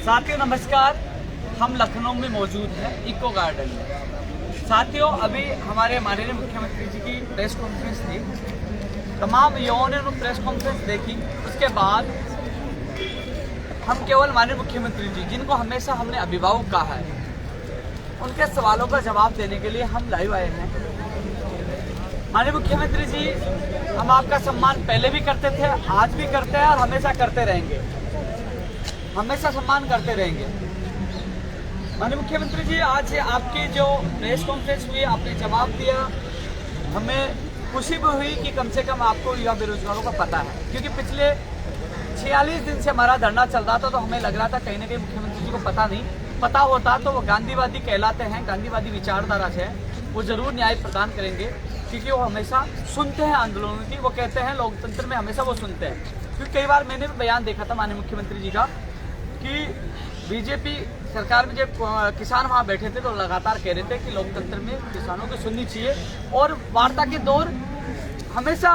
साथियों नमस्कार। हम लखनऊ में मौजूद हैं इको गार्डन में। साथियों अभी हमारे माननीय मुख्यमंत्री जी की प्रेस कॉन्फ्रेंस थी। तमाम युवाओं ने प्रेस कॉन्फ्रेंस देखी। उसके बाद हम केवल माननीय मुख्यमंत्री जी जिनको हमेशा हमने अभिभावक कहा है उनके सवालों का जवाब देने के लिए हम लाइव आए हैं। माननीय मुख्यमंत्री जी, हम आपका सम्मान पहले भी करते थे, आज भी करते हैं और हमेशा करते रहेंगे, हमेशा सम्मान करते रहेंगे। माननीय मुख्यमंत्री जी, आज आपकी जो प्रेस कॉन्फ्रेंस हुई आपने जवाब दिया, हमें खुशी भी हुई कि कम से कम आपको युवा बेरोजगारों का पता है, क्योंकि पिछले 46 दिन से हमारा धरना चल रहा था तो हमें लग रहा था कहीं ना कहीं मुख्यमंत्री जी को पता नहीं। पता होता तो वो गांधीवादी कहलाते हैं, गांधीवादी विचारधारा से वो जरूर न्याय प्रदान करेंगे, क्योंकि वो हमेशा सुनते हैं आंदोलनों की। वो कहते हैं लोकतंत्र में हमेशा वो सुनते हैं। क्योंकि कई बार मैंने भी बयान देखा था माननीय मुख्यमंत्री जी का कि बीजेपी सरकार में जब किसान वहाँ बैठे थे तो लगातार कह रहे थे कि लोकतंत्र में किसानों को सुननी चाहिए और वार्ता के दौर हमेशा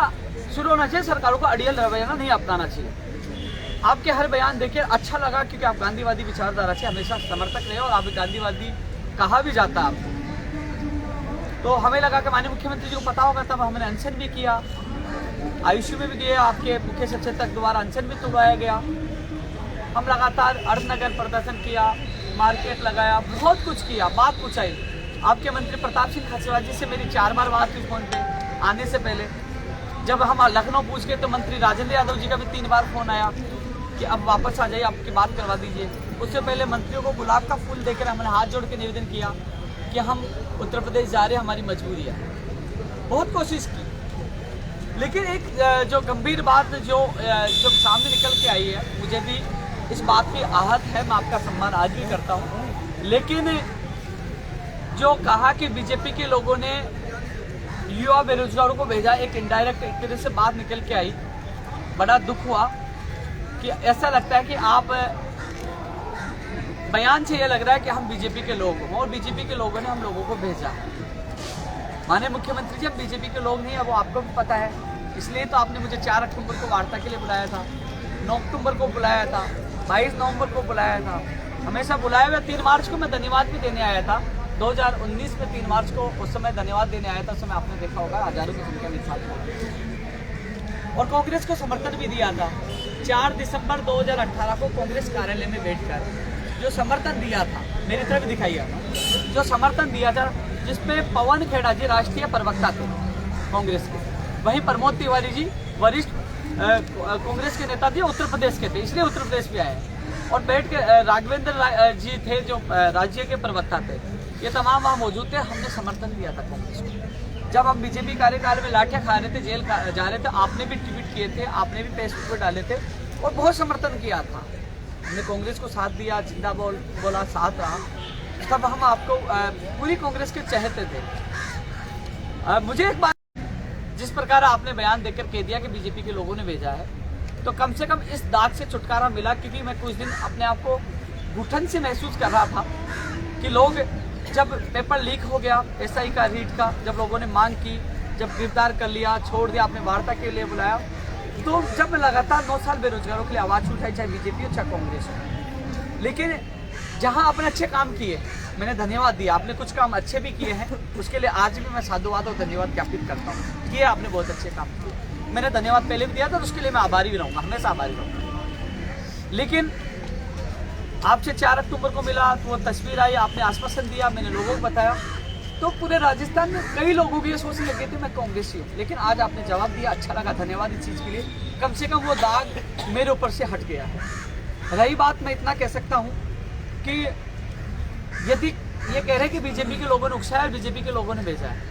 शुरू होना चाहिए, सरकारों को अड़ियल रवैया नहीं अपनाना चाहिए। आपके हर बयान देखिए अच्छा लगा, क्योंकि आप गांधीवादी विचारधारा से हमेशा समर्थक रहे और आप गांधीवादी कहा भी जाता है आपको। तो हमें लगा कि माननीय मुख्यमंत्री जी को पता होगा, तब हमने अनशन भी किया, आयुष्य में भी गए, आपके मुख्य सचेतक द्वारा अनशन भी तोड़वाया गया। हम लगातार अर्धनगर प्रदर्शन किया, मार्केट लगाया, बहुत कुछ किया, बात पूछाई। आपके मंत्री प्रताप सिंह खाचरियावाल जी से मेरी 4 बार बात हुई फोन पे आने से पहले। जब हम लखनऊ पूछ के तो मंत्री राजेंद्र यादव जी का भी 3 बार फोन आया कि अब वापस आ जाइए, आपकी बात करवा दीजिए। उससे पहले मंत्रियों को गुलाब का फूल देकर हमने हाथ जोड़ के निवेदन किया कि हम उत्तर प्रदेश जा रहे हैं, हमारी मजबूरी है। बहुत कोशिश की, लेकिन एक जो गंभीर बात जो सामने निकल के आई है, मुझे भी इस बात की आहत है, मैं आपका सम्मान आज भी करता हूँ। लेकिन जो कहा कि बीजेपी के लोगों ने युवा बेरोजगारों को भेजा, एक इनडायरेक्ट एक तरह से बात निकल के आई, बड़ा दुख हुआ कि ऐसा लगता है कि आप बयान से ये लग रहा है कि हम बीजेपी के लोग हों और बीजेपी के लोगों ने हम लोगों को भेजा। माननीय मुख्यमंत्री जी, हम बीजेपी के लोग नहीं है, वो आपको भी पता है। इसलिए तो आपने मुझे 4 अक्टूबर को वार्ता के लिए बुलाया था, 9 अक्टूबर को बुलाया था, 22 नवंबर को बुलाया था, हमेशा बुलाया हुआ। 3 मार्च को मैं धन्यवाद भी देने आया था, 2019 में 3 मार्च को उस समय धन्यवाद देने आया था। उस समय आपने देखा होगा हजारों की संख्या में साथ और कांग्रेस को समर्थन भी दिया था। 4 दिसंबर 2018 को कांग्रेस कार्यालय में बैठकर जो समर्थन दिया था, मेरी तरफ दिखाइए, जो समर्थन दिया था, जिसपे पवन खेड़ा जी राष्ट्रीय प्रवक्ता थे कांग्रेस के, वहीं प्रमोद तिवारी जी वरिष्ठ कांग्रेस के नेता थे, उत्तर प्रदेश के थे, इसलिए उत्तर प्रदेश में आए। और बैठ के राघवेंद्र जी थे जो राज्य के प्रवक्ता थे, ये तमाम वहाँ मौजूद थे। हमने समर्थन दिया था कांग्रेस को। जब हम बीजेपी कार्यकाल में लाठियाँ खा रहे थे, जेल जा रहे थे, आपने भी ट्वीट किए थे, आपने भी फेसबुक पर डाले थे और बहुत समर्थन किया था। हमने कांग्रेस को साथ दिया, जिंदा बोला, साथ रहा। तब हम आपको पूरी कांग्रेस के चाहते थे। मुझे एक बात, जिस प्रकार आपने बयान देकर कह दिया कि बीजेपी के लोगों ने भेजा है, तो कम से कम इस दाग से छुटकारा मिला, क्योंकि मैं कुछ दिन अपने आप को घुटन से महसूस कर रहा था कि लोग, जब पेपर लीक हो गया एसआई का, रीट का, जब लोगों ने मांग की, जब गिरफ्तार कर लिया, छोड़ दिया, आपने वार्ता के लिए बुलाया, तो जब लगातार 9 साल बेरोजगारों के लिए आवाज़ उठाई, चाहे बीजेपी हो चाहे कांग्रेस हो, लेकिन जहां आपने अच्छे काम किए, मैंने धन्यवाद दिया। आपने कुछ काम अच्छे भी किए हैं, उसके लिए आज भी मैं साधुवाद और धन्यवाद ज्ञापित करता हूँ। किए आपने बहुत अच्छे काम किए, मैंने धन्यवाद पहले भी दिया था, तो उसके लिए मैं आभारी भी रहूँगा, हमेशा आभारी रहूँगा। लेकिन आपसे 4 अक्टूबर को मिला तो वो तस्वीर आई, आपने आश्वासन दिया, मैंने लोगों को बताया, तो पूरे राजस्थान में कई लोगों की ये सोचने लगे थे मैं कांग्रेसी हूँ। लेकिन आज आपने जवाब दिया, अच्छा लगा, धन्यवाद इस चीज़ के लिए। कम से कम वो दाग मेरे ऊपर से हट गया है। रही बात, मैं इतना कह सकता हूँ कि यदि ये कह रहे हैं कि बीजेपी के लोगों ने उकसाया और बीजेपी के लोगों ने भेजा है,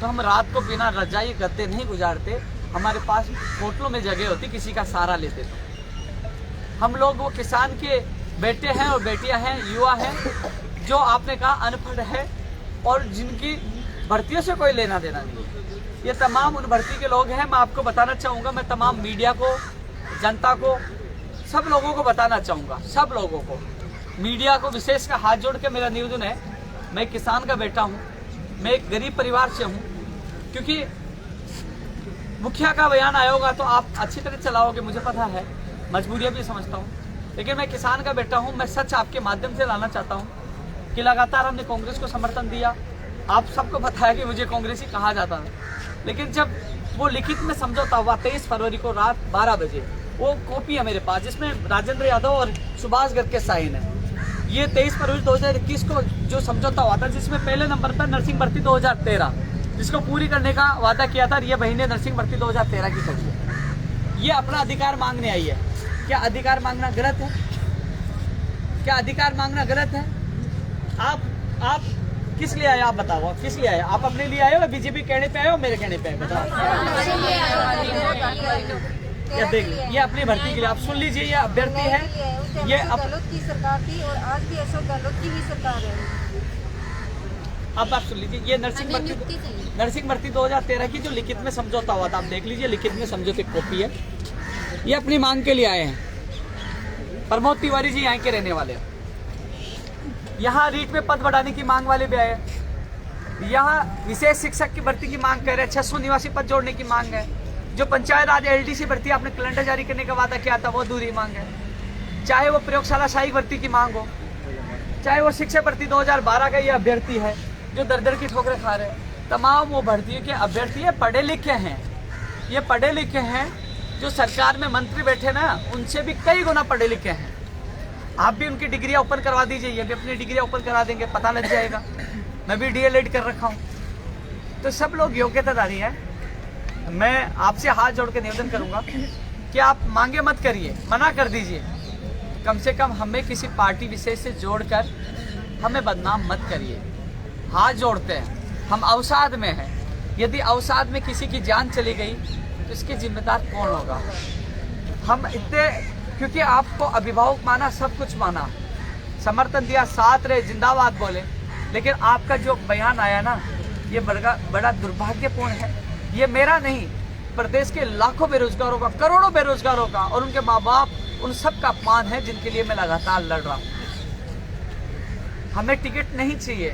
तो हम रात को बिना रजाई गद्दे नहीं गुजारते। हमारे पास होटलों में जगह होती, किसी का सहारा लेते थे। हम लोग वो किसान के बेटे हैं और बेटियां हैं, युवा हैं, जो आपने कहा अनपढ़ है और जिनकी भर्तियों से कोई लेना देना नहीं। ये तमाम उन भर्ती के लोग हैं। मैं आपको बताना चाहूँगा, मैं तमाम मीडिया को, जनता को, सब लोगों को बताना चाहूँगा, सब लोगों को, मीडिया को विशेष का हाथ जोड़ के मेरा निवेदन है, मैं किसान का बेटा हूँ, मैं एक गरीब परिवार से हूँ। क्योंकि मुखिया का बयान आया होगा तो आप अच्छी तरह चलाओगे, मुझे पता है, मजबूरियाँ भी समझता हूँ। लेकिन मैं किसान का बेटा हूँ, मैं सच आपके माध्यम से लाना चाहता हूँ कि लगातार हमने कांग्रेस को समर्थन दिया। आप सबको पता है कि मुझे कांग्रेसी कहा जाता है, लेकिन जब वो लिखित में समझौता हुआ 23 फरवरी को रात 12 बजे, वो कॉपी है मेरे पास जिसमें राजेंद्र यादव और सुभाष गर्ग के साइन है। ये 23 फरवरी 2021 को जो समझौता हुआ था, जिसमें पहले नंबर पर नर्सिंग भर्ती 2013 जिसको पूरी करने का वादा किया था, ये बहनें नर्सिंग भर्ती 2013 की खड़ी है। ये अपना अधिकार मांगने आई है। क्या अधिकार मांगना गलत है? क्या अधिकार मांगना गलत है? आप किस लिए आए? आप बताओ, आप किस लिए आए? आप अपने लिए आए हो या बीजेपी कहने पे आए हो, मेरे कहने पे आए? बताओ। क्या देख लीजिए, ये अपनी भर्ती के लिए आप सुन लीजिए, ये अभ्यर्थी है, ये गहलोत की सरकार थी और आज भी अशोक गहलोत की ही सरकार है। अब आप सुन लीजिए, ये नर्सिंग भर्ती 2013 की जो लिखित में समझौता हुआ था, आप देख लीजिए, लिखित में समझौते की कॉपी है। ये अपनी मांग के लिए आए हैं। प्रमोद तिवारी जी यहाँ के रहने वाले हैं। यहाँ रीट में पद बढ़ाने की मांग वाले भी आए। यहाँ विशेष शिक्षक की भर्ती की मांग कर रहे हैं, 600 निवासी पद जोड़ने की मांग है। जो पंचायत राज LDC भर्ती आपने कैलेंडर जारी करने का वादा किया था, वो अधूरी मांग है। चाहे वो प्रयोगशाला सहायक भर्ती की मांग हो, चाहे वो शिक्षक भर्ती 2012 का ये अभ्यर्थी है जो दर की ठोकरें खा रहे हैं। तमाम वो भर्तियों के अभ्यर्थी पढ़े लिखे हैं। ये पढ़े लिखे हैं, जो सरकार में मंत्री बैठे ना, उनसे भी कई गुना पढ़े लिखे हैं। आप भी उनकी डिग्रियां ओपन करवा दीजिए, ये भी अपनी डिग्रियां ओपन करा देंगे, पता लग जाएगा। मैं भी DLED कर रखा हूँ। तो सब लोग योग्यताधारी हैं। मैं आपसे हाथ जोड़ के निवेदन करूंगा कि आप मांगे मत करिए, मना कर दीजिए। कम से कम हमें किसी पार्टी विशेष से जोड़कर हमें बदनाम मत करिए। हाथ जोड़ते हैं, हम अवसाद में हैं। यदि अवसाद में किसी की जान चली गई तो इसके जिम्मेदार कौन होगा? हम इतने, क्योंकि आपको अभिभावक माना, सब कुछ माना, समर्थन दिया, साथ रहे, जिंदाबाद बोले, लेकिन आपका जो बयान आया ना, ये बड़ा दुर्भाग्यपूर्ण है। ये मेरा नहीं, प्रदेश के लाखों बेरोजगारों का, करोड़ों बेरोजगारों का और उनके माँ बाप, उन सब का अपमान है जिनके लिए मैं लगातार लड़ रहा हूँ। हमें टिकट नहीं चाहिए,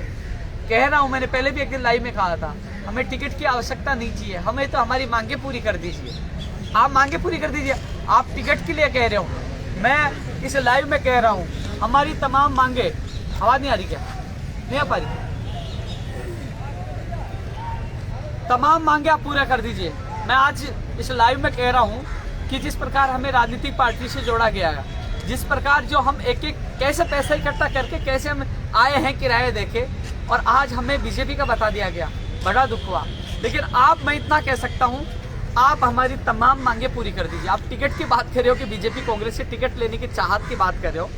कह रहा हूँ, मैंने पहले भी एक दिन लाइव में कहा था, हमें टिकट की आवश्यकता नहीं चाहिए। हमें तो हमारी मांगे पूरी कर दीजिए। आप मांगे पूरी कर दीजिए। आप टिकट के लिए कह रहे हो, मैं इस लाइव में कह रहा हूँ, हमारी तमाम मांगे, आवाज नहीं आ रही क्या? नहीं आ पा रही? तमाम मांगे आप पूरा कर दीजिए। मैं आज इस लाइव में कह रहा हूँ कि जिस प्रकार हमें राजनीतिक पार्टी से जोड़ा गया है, जिस प्रकार जो हम एक एक कैसे पैसा इकट्ठा करके कैसे हम आए हैं किराए देके, और आज हमें बीजेपी का बता दिया गया, बड़ा दुख हुआ। लेकिन आप, मैं इतना कह सकता हूँ, आप हमारी तमाम मांगे पूरी कर दीजिए। आप टिकट की बात कर रहे हो कि बीजेपी कांग्रेस से टिकट लेने की चाहत की बात कर रहे हो,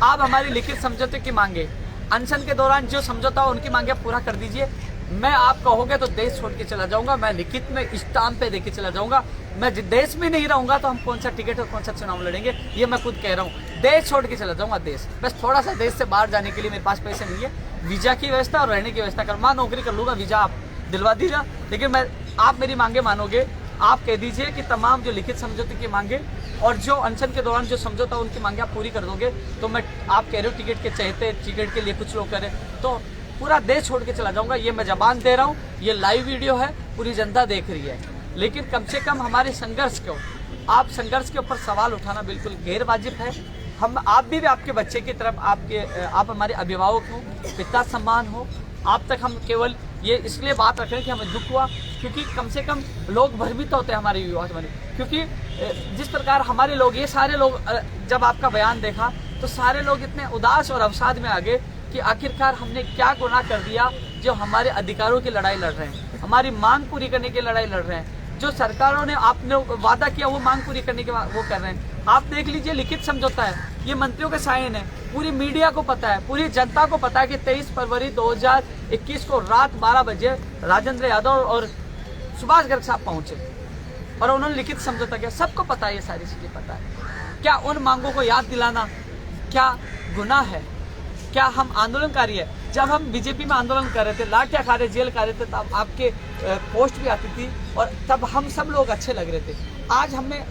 आप हमारी लिखित समझौते की मांगे, अनशन के दौरान जो समझौता हो उनकी मांगे पूरा कर दीजिए। मैं, आप कहोगे तो देश छोड़ के चला जाऊंगा, मैं लिखित में स्टाम्प पे देके चला जाऊंगा। मैं देश में नहीं रहूंगा तो हम कौन सा टिकट और कौन सा चुनाव लड़ेंगे? ये मैं खुद कह रहा हूँ। देश छोड़ के चला जाऊंगा, देश, बस थोड़ा सा देश से बाहर जाने के लिए मेरे पास पैसे नहीं है। वीजा की व्यवस्था और रहने की व्यवस्था कर, मैं नौकरी कर लूंगा, वीजा आप दिलवा दीजिए। लेकिन आप मेरी मांगे मानोगे, आप कह दीजिए कि तमाम जो लिखित समझौते की मांगे और जो अनशन के दौरान जो समझौता उनकी मांगे आप पूरी कर दोगे, तो मैं, आप कह रहे हो टिकट के चहते, टिकट के लिए कुछ लोग करें, तो पूरा देश छोड़ के चला जाऊंगा। ये मैं जबान दे रहा हूँ। ये लाइव वीडियो है, पूरी जनता देख रही है। लेकिन कम से कम हमारे संघर्ष को, आप संघर्ष के ऊपर सवाल उठाना बिल्कुल गैर वाजिब है। आप भी आपके बच्चे की तरफ, आप हमारे अभिभावक हो, पिता सम्मान हो। आप तक हम केवल ये इसलिए बात रख रहे हैं कि हमें दुख हुआ, क्योंकि कम से कम लोग भ्रमित होते हैं हमारे युवा बने, क्योंकि जिस प्रकार हमारे लोग, ये सारे लोग, जब आपका बयान देखा तो सारे लोग इतने उदास और अवसाद में आ गए कि आखिरकार हमने क्या गुनाह कर दिया जो हमारे अधिकारों की लड़ाई लड़ रहे हैं, हमारी मांग पूरी करने की लड़ाई लड़ रहे हैं। जो सरकारों ने आपने वादा किया वो मांग पूरी करने के वो कर रहे हैं। आप देख लीजिए, लिखित समझौता है, ये मंत्रियों के साइन है, पूरी मीडिया को पता है, पूरी जनता को पता है कि 23 फरवरी 2021 को रात 12 बजे राजेंद्र यादव और सुभाष गर्ग साहब पहुंचे और उन्होंने लिखित समझौता किया। सबको पता है, ये सारी चीजें पता है। क्या उन मांगों को याद दिलाना क्या गुनाह है? क्या हम आंदोलनकारी है? जब हम बीजेपी में आंदोलन कर रहे थे, लाठियां खा रहे, जेल खा रहे थे, तब आपके पोस्ट भी आती थी और तब हम सब लोग अच्छे लग रहे थे। आज हमने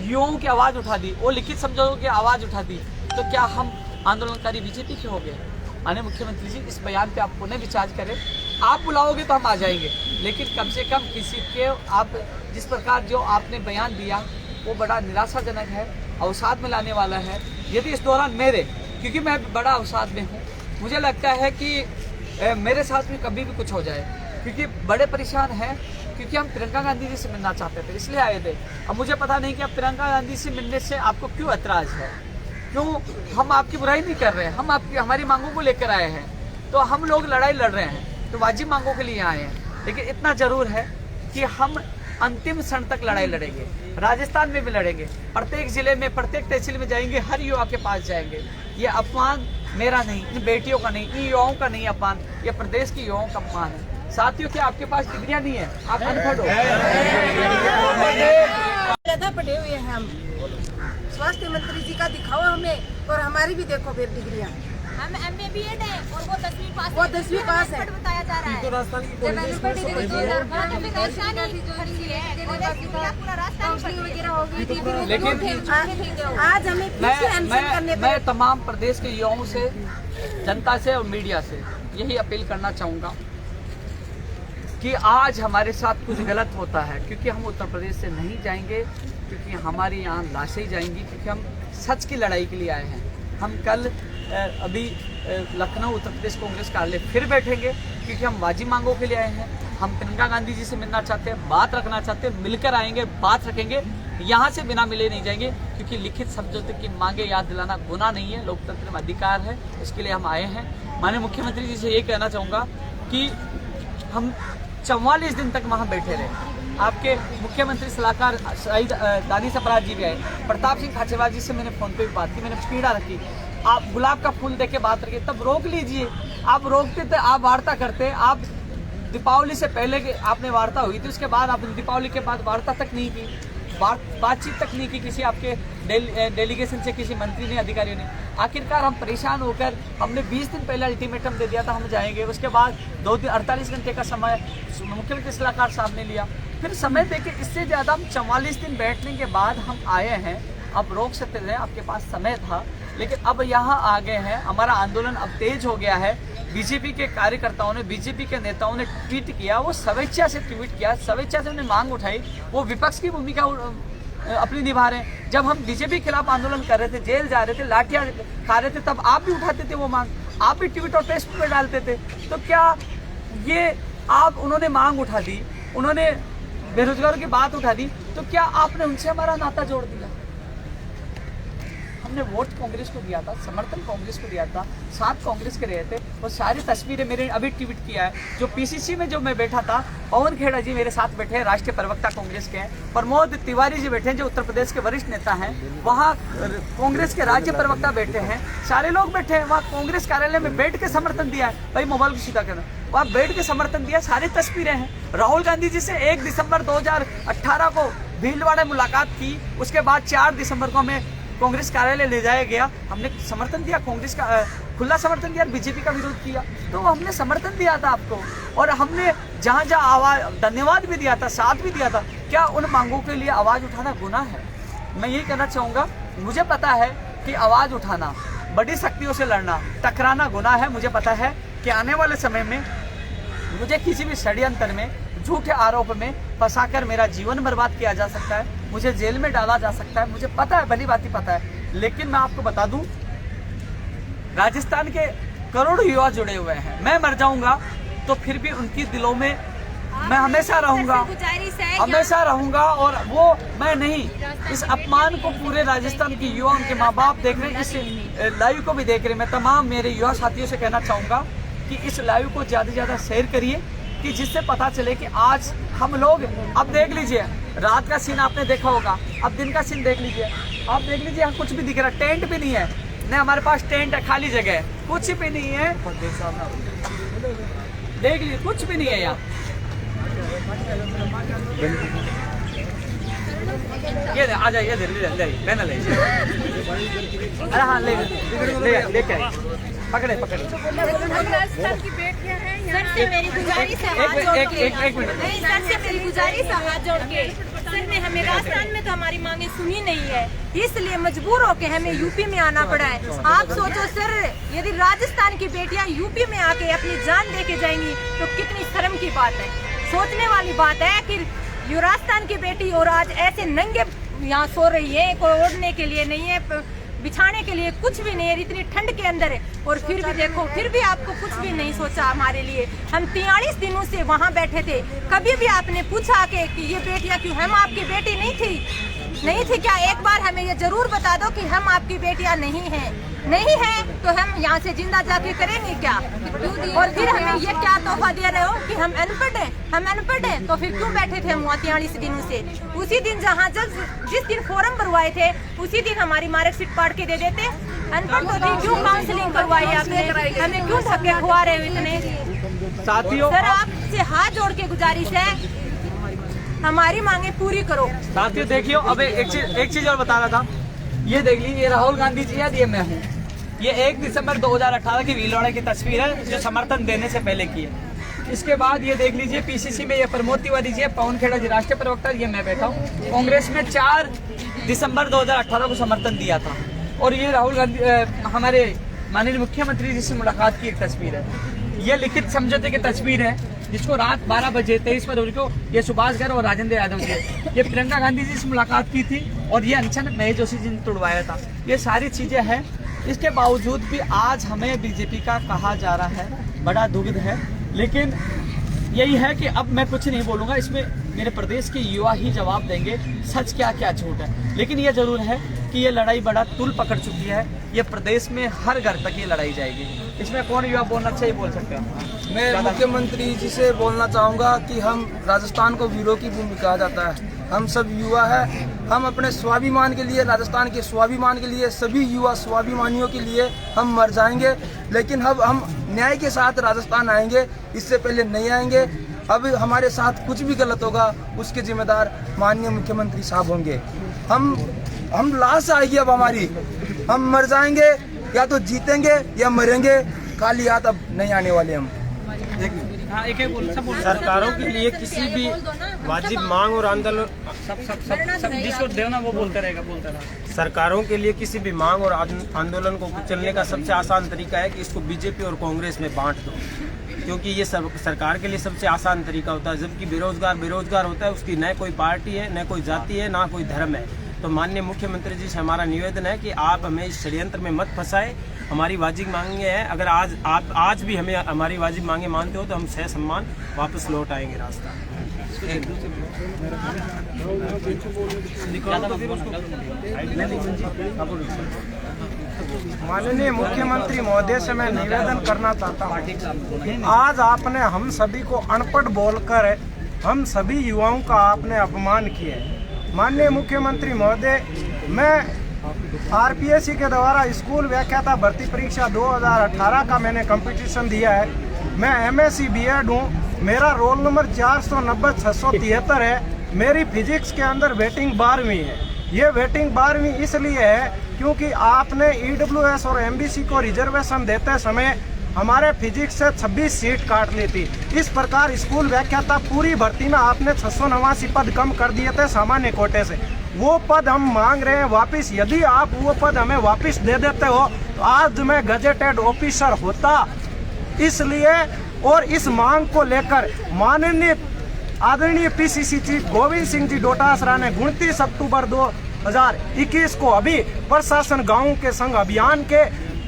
युवाओं की आवाज़ उठा दी, वो लिखित समझौतों की आवाज़ उठा दी, तो क्या हम आंदोलनकारी बीजेपी के हो गए? माननीय मुख्यमंत्री जी, इस बयान पे आप पुनः विचार करें। आप बुलाओगे तो हम आ जाएंगे, लेकिन कम से कम किसी के, आप जिस प्रकार जो आपने बयान दिया वो बड़ा निराशाजनक है, अवसाद में लाने वाला है। यदि इस दौरान मेरे, क्योंकि मैं बड़ा अवसाद में हूँ, मुझे लगता है कि मेरे साथ में कभी भी कुछ हो जाए, क्योंकि बड़े परेशान हैं, क्योंकि हम प्रियंका गांधी जी से मिलना चाहते थे, इसलिए आए थे। अब मुझे पता नहीं कि अब प्रियंका गांधी से मिलने से आपको क्यों ऐतराज है, क्यों? हम आपकी बुराई नहीं कर रहे हैं, हम हमारी मांगों को लेकर आए हैं। तो हम लोग लड़ाई लड़ रहे हैं, तो वाजिब मांगों के लिए आए हैं, लेकिन इतना जरूर है कि हम अंतिम क्षण तक लड़ाई लड़ेंगे। राजस्थान में भी लड़ेंगे, प्रत्येक जिले में, प्रत्येक तहसील में जाएंगे, हर युवा के पास जाएंगे। ये अपमान मेरा नहीं, इन बेटियों का नहीं, इन युवाओं का नहीं अपमान, ये प्रदेश के युवाओं का अपमान है। साथियों, क्या आपके पास डिग्रियां नहीं है? आप अनपढ़ हो? ज्यादा पढ़े हुए हैं हम। स्वास्थ्य मंत्री जी का दिखाओ हमें, और हमारी भी देखो फिर डिग्रियां। हम MA BEd है और वो 10वीं पास है। वो 10वीं पास है। बताया जा रहा है। जब डिग्री 2005 में पूरा रास्ता वगैरह हो गई थी, लेकिन आज हमें फिर से आंसर करने मैं तमाम प्रदेश के युवाओं से, जनता से और मीडिया से यही अपील करना चाहूँगा कि आज हमारे साथ कुछ गलत होता है, क्योंकि हम उत्तर प्रदेश से नहीं जाएंगे, क्योंकि हमारी यहाँ लाशें जाएंगी, क्योंकि हम सच की लड़ाई के लिए आए हैं। हम कल अभी लखनऊ उत्तर प्रदेश कांग्रेस कार्यालय फिर बैठेंगे, क्योंकि हम वाजिब मांगों के लिए आए हैं। हम प्रियंका गांधी जी से मिलना चाहते हैं, बात रखना चाहते हैं, मिलकर आएंगे, बात रखेंगे, यहाँ से बिना मिले नहीं जाएंगे, क्योंकि लिखित समझौते की मांगे याद दिलाना गुनाह नहीं है, लोकतंत्र में अधिकार है, इसके लिए हम आए हैं। माननीय मुख्यमंत्री जी से ये कहना चाहूँगा कि हम 44 दिन तक वहाँ बैठे रहे। आपके मुख्यमंत्री सलाहकार शहीद दानिश अपराध जी भी आए, प्रताप सिंह खाचरवाल जी से मैंने फोन पे भी बात की, मैंने पीड़ा रखी, आप गुलाब का फूल देके बात रखिए, तब रोक लीजिए। आप रोकते थे, आप वार्ता करते, आप दीपावली से पहले आपने वार्ता हुई थी, उसके बाद आपने दीपावली के बाद वार्ता तक नहीं की, बातचीत तक नहीं की किसी आपके डेलीगेशन से, किसी मंत्री ने, अधिकारियों ने। आखिरकार हम परेशान होकर, हमने 20 दिन पहले अल्टीमेटम दे दिया था हम जाएंगे, उसके बाद 48 घंटे का समय मुख्यमंत्री सलाहकार साहब ने लिया, फिर समय देके इससे ज़्यादा हम 44 दिन बैठने के बाद हम आए हैं। अब रोक सकते थे, आपके पास समय था, लेकिन अब यहाँ आ गए हैं। हमारा आंदोलन अब तेज हो गया है। बीजेपी के कार्यकर्ताओं ने, बीजेपी के नेताओं ने ट्वीट किया, वो स्वेच्छा से ट्वीट किया, स्वेच्छा से उन्हें मांग उठाई, वो विपक्ष की भूमिका अपनी निभा रहे हैं। जब हम बीजेपी के खिलाफ आंदोलन कर रहे थे, जेल जा रहे थे, लाठियां खा रहे थे, तब आप भी उठाते थे वो मांग, आप भी ट्वीट और फेसबुक पे डालते थे। तो क्या ये उन्होंने मांग उठा दी, उन्होंने बेरोजगारों की बात उठा दी, तो क्या आपने उनसे हमारा नाता जोड़ दिया? हमने वोट कांग्रेस को दिया था, समर्थन कांग्रेस को दिया था, साथ कांग्रेस के रहे थे। वो सारी तस्वीरें मेरे अभी ट्वीट किया है। जो PCC में जो मैं बैठा था, पवन खेड़ा जी मेरे साथ बैठे हैं, राष्ट्रीय प्रवक्ता कांग्रेस के हैं, प्रमोद तिवारी जी बैठे हैं जो उत्तर प्रदेश के वरिष्ठ नेता हैं, वहाँ कांग्रेस के राज्य प्रवक्ता बैठे हैं, सारे लोग बैठे हैं। वहाँ कांग्रेस कार्यालय में बैठ के समर्थन दिया है। भाई मोबाइल को सीधा करना, वहाँ बैठ के समर्थन दिया, सारी तस्वीरें हैं। राहुल गांधी जी से 1 दिसंबर 2018 को भीलवाड़ा मुलाकात की, उसके बाद 4 दिसंबर को हमें कांग्रेस कार्यालय ले जाया गया, हमने समर्थन दिया, कांग्रेस का खुला समर्थन दिया, बीजेपी का विरोध किया, तो हमने समर्थन दिया था आपको, और हमने जहाँ जहाँ आवाज, धन्यवाद भी दिया था, साथ भी दिया था। क्या उन मांगों के लिए आवाज़ उठाना गुनाह है? मैं यही कहना चाहूँगा, मुझे पता है कि आवाज़ उठाना, बड़ी शक्तियों से लड़ना, टकराना गुनाह है। मुझे पता है कि आने वाले समय में मुझे किसी भी षड्यंत्र में, झूठे आरोप में फंसाकर मेरा जीवन बर्बाद किया जा सकता है, मुझे जेल में डाला जा सकता है, मुझे पता है, भली बात ही पता है। लेकिन मैं आपको बता दूं, राजस्थान के करोड़ों युवा जुड़े हुए हैं। मैं मर जाऊंगा तो फिर भी उनकी दिलों में मैं हमेशा रहूंगा, हमेशा रहूंगा। और वो मैं नहीं, इस अपमान को पूरे राजस्थान के युवा, उनके माँ बाप देख रहे हैं, इस लाइव को भी देख रहे हैं। मैं तमाम मेरे युवा साथियों से कहना चाहूँगा कि इस लाइव को ज़्यादा से ज़्यादा शेयर करिए, कि जिससे पता चले कि आज हम लोग, अब देख लीजिए रात का सीन आपने देखा होगा, अब दिन का सीन देख लीजिए, आप देख लीजिए यहाँ कुछ भी दिख रहा, टेंट भी नहीं है, नहीं हमारे पास टेंट है, खाली जगह है, कुछ भी नहीं है, देख लीजिए कुछ भी नहीं है यहाँ। ये आ जाइए, ले ले, अरे हाँ लेके आइए, पकड़े राजस्थान की बेटियां हैं, सर से मेरी गुजारिश है, एक मिनट, नहीं सर से मेरी गुजारिश है हाथ जोड़ के, सर ने हमें राजस्थान में तो हमारी मांगे सुनी नहीं है, इसलिए मजबूर होके हमें यूपी में आना पड़ा है। आप सोचो सर, यदि राजस्थान की बेटियां यूपी में आके अपनी जान दे के जाएंगी तो कितनी शर्म की बात है, सोचने वाली बात है कि ये राजस्थान की बेटी और आज ऐसे नंगे यहाँ सो रही है, कोई ओढ़ने के लिए नहीं है, बिछाने के लिए कुछ भी नहीं है, इतनी ठंड के अंदर है। और फिर भी देखो, फिर भी आपको कुछ भी नहीं सोचा हमारे लिए। हम 43 दिनों से वहाँ बैठे थे, कभी भी आपने पूछा कि ये बेटियाँ क्यों, हम आपकी बेटी नहीं थी क्या? एक बार हमें ये जरूर बता दो कि हम आपकी बेटियाँ नहीं हैं तो हम यहाँ से जिंदा जाके करेंगे क्या? और फिर हमें ये क्या तोहफा दे रहे हो कि हम अनपढ़ हैं, तो फिर क्यों बैठे थे हम वहाँ 43 दिनों से? उसी दिन जिस दिन फॉर्म भरवाए थे उसी दिन हमारी मार्कशीट पाड़ के दे देते। अनपढ़ तो थी, क्यों काउंसलिंग करवाई आपने? हमें क्यों धक्के खुआ रहे हो इतने? साथियों, सर आपसे हाथ जोड़ के गुजारिश है, हमारी मांगे पूरी करो। साथियों देखियो, अब एक चीज और बता रहा था। ये देख लीजिए, ये राहुल गांधी जी है, ये मैं हूँ। ये 1 दिसंबर 2018 की भीलवाड़ा की तस्वीर है जो समर्थन देने से पहले की है। इसके बाद ये देख लीजिए, पीसीसी में ये प्रमोद तिवारी जी है, पवन खेड़ा जी राष्ट्रीय प्रवक्ता, ये मैं बैठा हूँ। कांग्रेस में 4 दिसंबर 2018 को समर्थन दिया था। और ये राहुल गांधी हमारे माननीय मुख्यमंत्री जी से मुलाकात की एक तस्वीर है। ये लिखित समझौते की तस्वीर है जिसको रात 12 बजे 23 फरवरी को ये सुभाष गर्ग और राजेंद्र यादव जी, ये प्रियंका गांधी जी से मुलाकात की थी और ये अनशन महेश जोशी जी ने तोड़वाया था। ये सारी चीजें हैं, इसके बावजूद भी आज हमें बीजेपी का कहा जा रहा है, बड़ा दुविध है। लेकिन यही है कि अब मैं कुछ नहीं बोलूँगा, इसमें मेरे प्रदेश के युवा ही जवाब देंगे सच क्या क्या झूठ है। लेकिन ये जरूर है कि ये लड़ाई बड़ा तुल पकड़ चुकी है, ये प्रदेश में हर घर तक ये लड़ाई जाएगी। इसमें कौन युवा बोलना चाहिए, बोल सकते हैं? मैं मुख्यमंत्री जी से बोलना चाहूँगा कि हम राजस्थान को वीरों की भूमि कहा जाता है, हम सब युवा है, हम अपने स्वाभिमान के लिए, राजस्थान के स्वाभिमान के लिए, सभी युवा स्वाभिमानियों के लिए हम मर जाएंगे। लेकिन अब हम न्याय के साथ राजस्थान आएंगे, इससे पहले नहीं आएंगे। अब हमारे साथ कुछ भी गलत होगा उसके जिम्मेदार माननीय मुख्यमंत्री साहब होंगे। हम लाश आएगी अब हमारी, हम मर जाएंगे, या तो जीतेंगे या मरेंगे, खाली हाथ अब नहीं आने वाले हम। सरकारों के लिए किसी भी वाजिब मांग और आंदोलन सब जिसको देना वो बोलता रहेगा। सरकारों के लिए किसी भी मांग और आंदोलन को कुचलने का सबसे आसान तरीका है कि इसको बीजेपी और कांग्रेस में बांट दो, क्योंकि ये सरकार के लिए सबसे आसान तरीका होता है। जबकि बेरोजगार होता है, उसकी न कोई पार्टी है, न कोई जाति है, ना कोई धर्म है। तो माननीय मुख्यमंत्री जी से हमारा निवेदन है कि आप हमें इस षड्यंत्र में मत फंसाएं। हमारी वाजिब मांगे हैं, अगर आप आज भी हमें हमारी वाजिब मांगे मानते हो तो हम सह सम्मान वापस लौट आएंगे रास्ता। माननीय मुख्यमंत्री महोदय से मैं निवेदन करना चाहता हूँ, आज आपने हम सभी को अनपढ़ बोलकर हम सभी युवाओं का आपने अपमान किया है। माननीय मुख्यमंत्री महोदय, मैं आरपीएससी के द्वारा स्कूल व्याख्याता भर्ती परीक्षा 2018 का मैंने कंपटीशन दिया है। मैं एमएससी बीएड हूँ, मेरा रोल नंबर 490-673 है। मेरी फिजिक्स के अंदर वेटिंग 12वीं है। ये वेटिंग 12वीं इसलिए है क्योंकि आपने ईडब्ल्यूएस और एमबीसी को रिजर्वेशन देते समय हमारे फिजिक्स से 26 सीट काट ली थी। इस प्रकार स्कूल व्याख्याता पूरी भर्ती में आपने 689 पद कम कर दिए थे सामान्य कोटे से। वो पद हम मांग रहे हैं वापस। यदि आप वो पद हमें वापस दे देते हो तो आज मैं गजेटेड ऑफिसर होता। इसलिए और इस मांग को लेकर माननीय आदरणीय पीसीसी चीफ गोविंद सिंह जी डोटासरा ने 29 अक्टूबर 2021 को अभी प्रशासन गाँव के संग अभियान के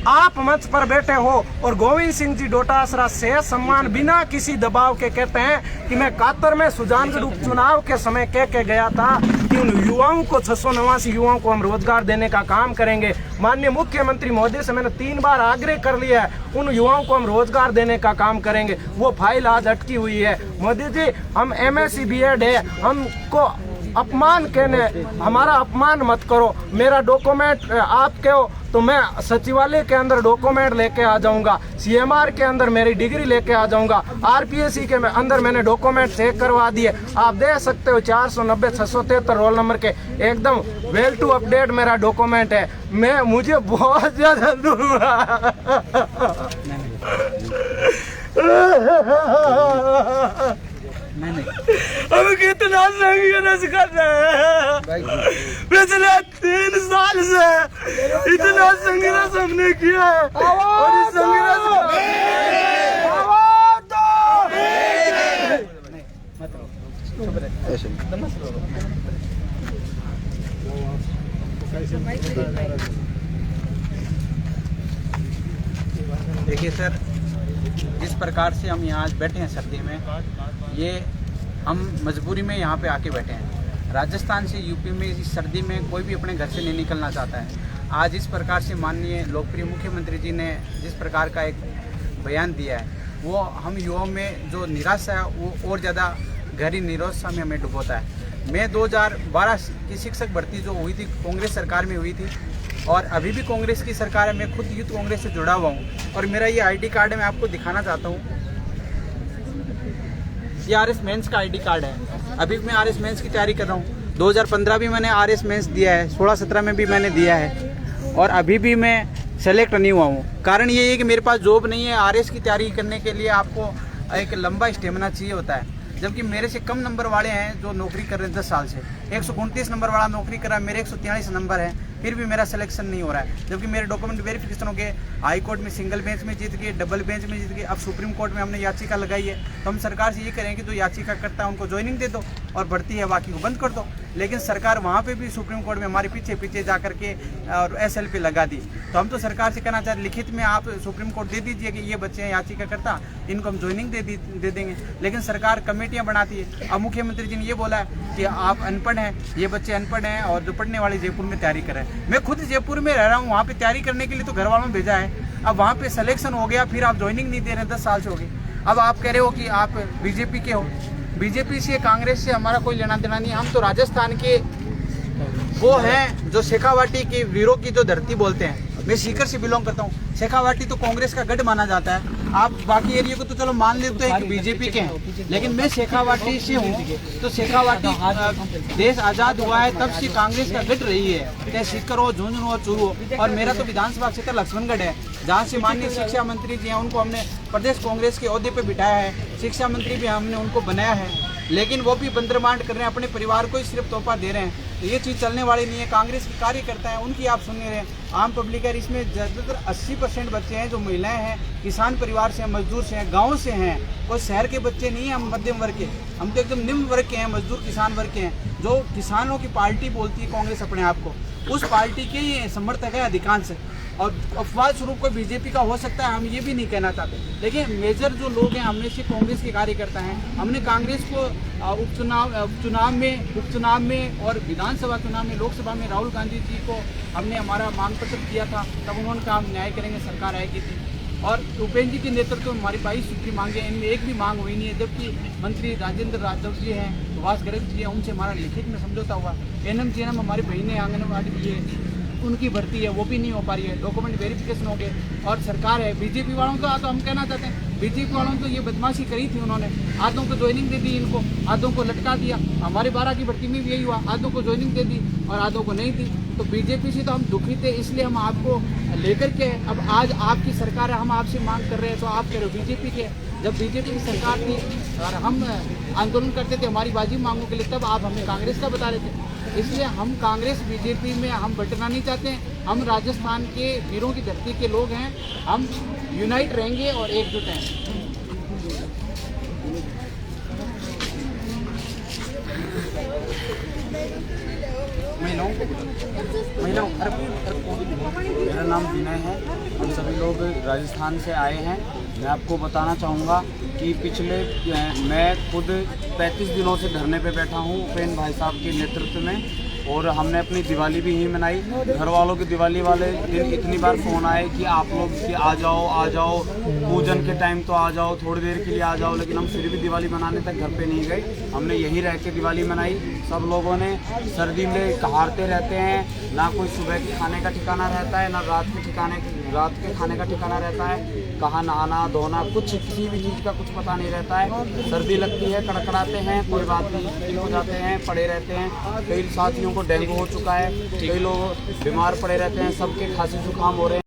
आप मंच पर बैठे हो और गोविंद सिंह जी डोटासरा से सम्मान बिना किसी दबाव के कहते हैं कि मैं कातर में सुजानगढ़ उपचुनाव के समय कह के गया था कि उन युवाओं को 689 युवाओं को हम रोजगार देने का काम करेंगे। माननीय मुख्यमंत्री महोदय से मैंने 3 बार आग्रह कर लिया है, उन युवाओं को हम रोजगार देने का काम करेंगे। वो फाइल आज अटकी हुई है। मोदी जी, हम एमएससी बीएड है, हमको अपमान कहने, हमारा अपमान मत करो। मेरा डॉक्यूमेंट आप कहो तो मैं सचिवालय के अंदर डॉक्यूमेंट लेके आ जाऊंगा, सीएमआर के अंदर मेरी डिग्री लेके आ जाऊंगा, आरपीएससी के अंदर मैंने डॉक्यूमेंट चेक करवा दिए। आप देख सकते हो 490-673 रोल नंबर के एकदम वेल टू अपडेट मेरा डॉक्यूमेंट है। मुझे बहुत ज्यादा दुख हम कितना संघर्ष कर रहे हैं पिछले 3 साल से, इतना संघर्ष हमने किया है और इस संघर्ष देखिए सर, जिस प्रकार से हम यहाँ आज बैठे हैं सर्दी में, ये हम मजबूरी में यहाँ पे आके बैठे हैं। राजस्थान से यूपी में इस सर्दी में कोई भी अपने घर से नहीं निकलना चाहता है। आज इस प्रकार से माननीय लोकप्रिय मुख्यमंत्री जी ने जिस प्रकार का एक बयान दिया है, वो हम युवाओं में जो निराशा है वो और ज़्यादा गहरी निराशा में हमें डुबोता है। मैं 2012 की शिक्षक भर्ती जो हुई थी कांग्रेस सरकार में हुई थी, और अभी भी कांग्रेस की सरकार है। मैं खुद यूथ कांग्रेस से जुड़ा हुआ हूँ और मेरा ये आईडी कार्ड है, मैं आपको दिखाना चाहता हूँ। ये आरएस मेंस का आईडी कार्ड है। अभी मैं आरएस मेंस की तैयारी कर रहा हूँ। 2015 भी मैंने आरएस मेंस दिया है, 16-17 में भी मैंने दिया है, और अभी भी मैं सेलेक्ट नहीं हुआ हूँ। कारण ये है कि मेरे पास जॉब नहीं है। आरएस की तैयारी करने के लिए आपको एक लंबा स्टेमिना चाहिए होता है, जबकि मेरे से कम नंबर वाले हैं जो नौकरी कर रहे हैं 10 साल से। 129 नंबर वाला नौकरी कर रहा है, मेरे 143 नंबर है, फिर भी मेरा सिलेक्शन नहीं हो रहा है। जबकि मेरे डॉक्यूमेंट वेरिफिकेशन हो गए, हाई कोर्ट में सिंगल बेंच में जीत गए, डबल बेंच में जीत गए, अब सुप्रीम कोर्ट में हमने याचिका लगाई है। तो हम सरकार से ये करें कि जो याचिका करता है उनको ज्वाइनिंग दे दो और बढ़ती है बाकी को बंद कर दो। लेकिन सरकार वहाँ पे भी सुप्रीम कोर्ट में हमारे पीछे जा करके और SLP लगा दी। तो हम तो सरकार से कहना चाहते, लिखित में आप सुप्रीम कोर्ट दे दीजिए कि ये बच्चे हैं याचिका करता, इनको हम ज्वाइनिंग दे देंगे। लेकिन सरकार कमेटियाँ बनाती है। अब मुख्यमंत्री जी ने ये बोला है कि आप अनपढ़ हैं, ये बच्चे अनपढ़ हैं और जो पढ़ने वाले जयपुर में तैयारी कर रहे हैं। मैं खुद जयपुर में रह रहा हूँ, वहाँ पे तैयारी करने के लिए तो घर वालों ने भेजा है। अब वहाँ पे सिलेक्शन हो गया, फिर आप ज्वाइनिंग नहीं दे रहे, 10 साल से हो गई। अब आप कह रहे हो कि आप बीजेपी के हो। बीजेपी से, कांग्रेस से हमारा कोई लेना देना नहीं। हम तो राजस्थान के वो हैं जो शेखावाटी की वीरों की जो धरती बोलते हैं। मैं सीकर से बिलोंग करता हूँ। शेखावाटी तो कांग्रेस का गढ़ माना जाता है। आप बाकी एरिया को तो चलो मान लेते हैं कि बीजेपी के हैं, लेकिन मैं शेखावाटी से हूँ। तो शेखावाटी देश आज़ाद हुआ है तब से कांग्रेस का गढ़ रही है, चाहे सीकर हो, झुंझुनू हो, चूरू हो। और मेरा तो विधानसभा क्षेत्र लक्ष्मणगढ़ है, जहाँ से माननीय शिक्षा मंत्री जी हैं, उनको हमने प्रदेश कांग्रेस के ओहदे पर बिठाया है। शिक्षा मंत्री भी हमने उनको बनाया है, लेकिन वो भी बंदरमांड कर रहे हैं, अपने परिवार को ही सिर्फ तोहफा दे रहे हैं। तो ये चीज़ चलने वाली नहीं है। कांग्रेस के कार्यकर्ता हैं, उनकी आप सुन नहीं रहे हैं। आम पब्लिक है, इसमें ज़्यादातर 80% बच्चे हैं जो महिलाएं हैं, किसान परिवार से हैं, मजदूर से हैं, गाँव से हैं। कोई शहर के बच्चे नहीं हैं, हम मध्यम वर्ग के, हम तो एकदम निम्न वर्ग के हैं, मजदूर किसान वर्ग के हैं। जो किसानों की पार्टी बोलती है कांग्रेस अपने आप को, उस पार्टी के ही समर्थक है अधिकांश। और अफवाह स्वरूप कोई बीजेपी का हो सकता है, हम ये भी नहीं कहना चाहते। लेकिन मेजर जो लोग हैं, हमने से कांग्रेस के कार्यकर्ता हैं। हमने कांग्रेस को उपचुनाव में और विधानसभा चुनाव में, लोकसभा में राहुल गांधी जी को हमने हमारा मांग पत्र किया था, तब उन्होंने कहा हम न्याय करेंगे, सरकार आएगी थी। और उपेंद्र जी के नेतृत्व में हमारी 22 सूत्री मांगे, इनमें एक भी मांग हुई नहीं है। जबकि मंत्री राजेंद्र राठौर जी हैं, सुभाष गर्ग जी हैं, उनसे हमारा लिखित में समझौता हुआ। NM GNM हमारी बहनें आंगनबाड़ी भी है, उनकी भर्ती है, वो भी नहीं हो पा रही है। डॉक्यूमेंट वेरिफिकेशन हो गए। और सरकार है, बीजेपी वालों को तो हम कहना चाहते हैं, बीजेपी वालों तो ये बदमाशी करी थी। उन्होंने आधों को ज्वाइनिंग दे दी, इनको आधों को लटका दिया। हमारे 12 की भर्ती में भी यही हुआ, आधों को ज्वाइनिंग दे दी और आधों को नहीं दी। तो बीजेपी से तो हम दुखी थे, इसलिए हम आपको लेकर के, अब आज आपकी सरकार है, हम आपसे मांग कर रहे हैं, तो आप कह रहे हो बीजेपी के। जब बीजेपी की सरकार थी और हम आंदोलन करते थे हमारी वाजिब मांगों के लिए, तब आप हमें कांग्रेस का बता रहे थे। इसलिए हम कांग्रेस बीजेपी में हम बंटना नहीं चाहते हैं। हम राजस्थान के वीरों की धरती के लोग हैं, हम यूनाइट रहेंगे और एकजुट हैं। मेरा नाम विनय है। हम सभी लोग राजस्थान से आए हैं। मैं आपको बताना चाहूँगा कि मैं खुद 35 दिनों से धरने पे बैठा हूँ उपेंद्र भाई साहब के नेतृत्व में, और हमने अपनी दिवाली भी यहीं मनाई। घर वालों की दिवाली वाले दिन इतनी बार फ़ोन आए कि आप लोग कि आ जाओ, पूजन के टाइम तो आ जाओ, थोड़ी देर के लिए आ जाओ, लेकिन हम फिर भी दिवाली मनाने तक घर पे नहीं गए। हमने यहीं रह के दिवाली मनाई। सब लोगों ने सर्दी में कहारते रहते हैं, ना कोई सुबह के खाने का ठिकाना रहता है, ना रात के खाने का ठिकाना रहता है। कहाँ नहाना धोना, कुछ किसी भी चीज़ का कुछ पता नहीं रहता है। सर्दी लगती है, कड़कड़ाते हैं, कोई बात नहीं, ठीक हो जाते हैं, पड़े रहते हैं। कई साथियों को डेंगू हो चुका है, कई लोग बीमार पड़े रहते हैं, सबके खांसी जुकाम हो रहे हैं।